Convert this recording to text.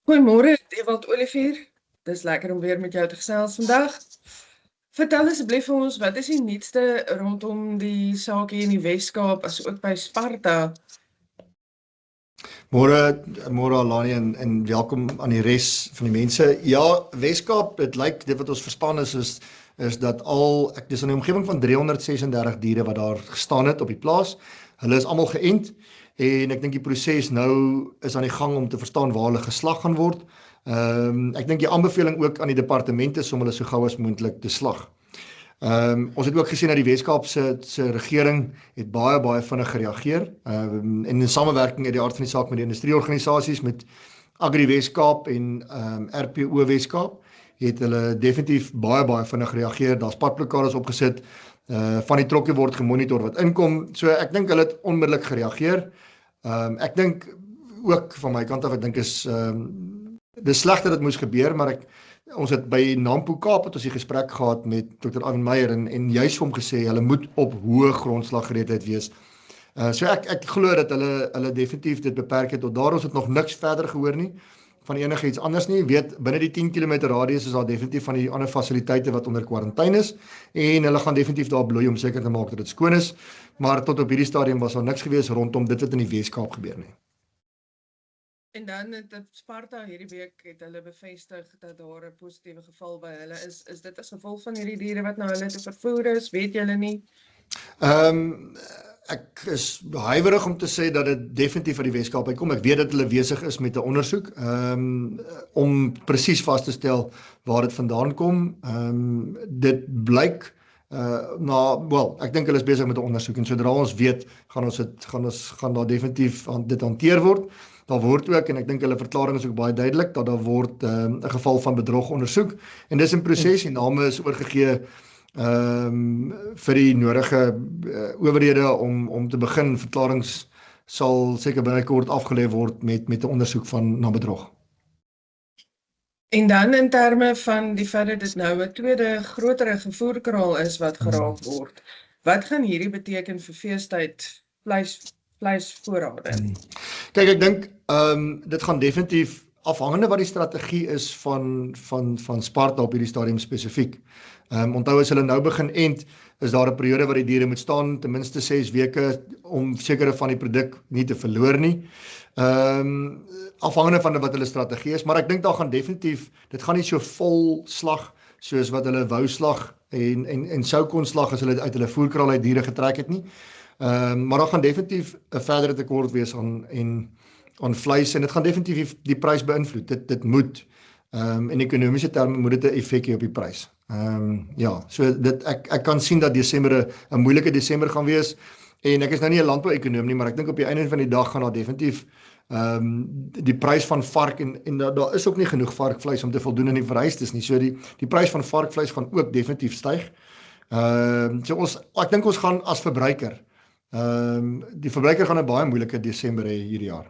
Goeiemôre, Ewald Olivier. Dis lekker om weer met jou te gesels vandag. Vertel asseblief vir ons, wat is die nuutste rondom die saak hier in die Wes-Kaap, asook by Sparta? Môre Alani en welkom aan die res van die mense. Ja, Wes-Kaap, dit lyk dit wat ons verstaan is dat dis in die omgewing van 336 diere wat daar gestaan het op die plaas. Hulle is almal geënt en ek dink die proses nou is aan die gang om te verstaan waar hulle geslag gaan word. Ek dink die aanbeveling ook aan die departemente is om hulle so gou as moontlik te slag. Ons het ook gesien dat die Wes-Kaapse regering het baie vinnig gereageer. En in samewerking uit die aard van die saak met die industrieorganisasies, met Agri Wes-Kaap en RPO Wes-Kaap, het hulle definitief baie vinnig gereageer. Daar's padblokkades opgesit. Van die trokke word gemonitor wat inkom. So ek dink hulle het onmiddellik gereageer. Ek dink ook van my kant af, ek dink dis sleg dat dit moes gebeur, maar ons het by Nampo Kaap het ons die gesprek gehad met Dr. Ivan Meyer en juist hom gesê hulle moet op hoë grondslaggereedheid wees. So ek glo dat hulle definitief dit beperk het tot daar. Ons het nog niks verder gehoor nie van enige iets anders nie. Weet binne die 10 km radius is daar definitief van die ander fasiliteite wat onder kwarantyne is en hulle gaan definitief daar bloei om seker te maak dat dit skoon is, maar tot op hierdie stadium was daar niks gewees rondom dit wat in die Wes-Kaap gebeur nie. En dan het Sparta hierdie week het hulle bevestig dat daar 'n positiewe geval by hulle is. Is dit as gevolg van hierdie diere wat nou hulle te vervoer is? Weet julle nie? Ek is huiwerig om te sê dat dit definitief uit die Wes-Kaap uitkom. Ek weet dat hulle besig is met 'n ondersoek om presies vas te stel waar dit vandaan kom. Dit blyk ek dink hulle is besig met 'n ondersoek en sodra ons weet, gaan daar definitief dit hanteer word. Daar word ook, en ek dink hulle verklaring is ook baie duidelik, dat daar word 'n geval van bedrog ondersoek en dis in proses. Die name is oorgegee vir die nodige owerhede om te begin. Verklarings sal seker binnekort afgelê word met 'n ondersoek na bedrog. En dan in terme van die feit dat dit nou 'n tweede groter vervoerkraal is wat geraak word. Wat gaan hierdie beteken vir feestyd vleisvoorrade? Kyk, ek dink dit gaan definitief afhangende wat die strategie is van Sparta op hierdie stadium spesifiek. Onthou as hulle nou begin ent, is daar 'n periode waar die diere moet staan, ten minste 6 weke om sekere van die produk nie te verloor nie. Afhangende van wat hulle strategie is, maar ek dink daar gaan definitief, dit gaan nie so vol slag soos wat hulle wou slag en sou kon slag as hulle uit hulle voerkraal uit diere getrek het nie. Maar daar gaan definitief 'n verdere tekort wees aan vleis en dit gaan definitief die prys beïnvloed. Dit moet in ekonomiese terme moet dit 'n effek hê op die prys. Ja, so ek kan sien dat Desember 'n moeilike Desember gaan wees en ek is nou nie 'n landbou-ekonoom nie, maar ek dink op die einde van die dag gaan daar definitief die prys van vark en daar is ook nie genoeg varkvleis om te voldoen aan die vereistes nie. So die prys van varkvleis gaan ook definitief styg. So ek dink ons gaan as verbruiker die verbruiker gaan 'n baie moeilike Desember hê hierdie jaar.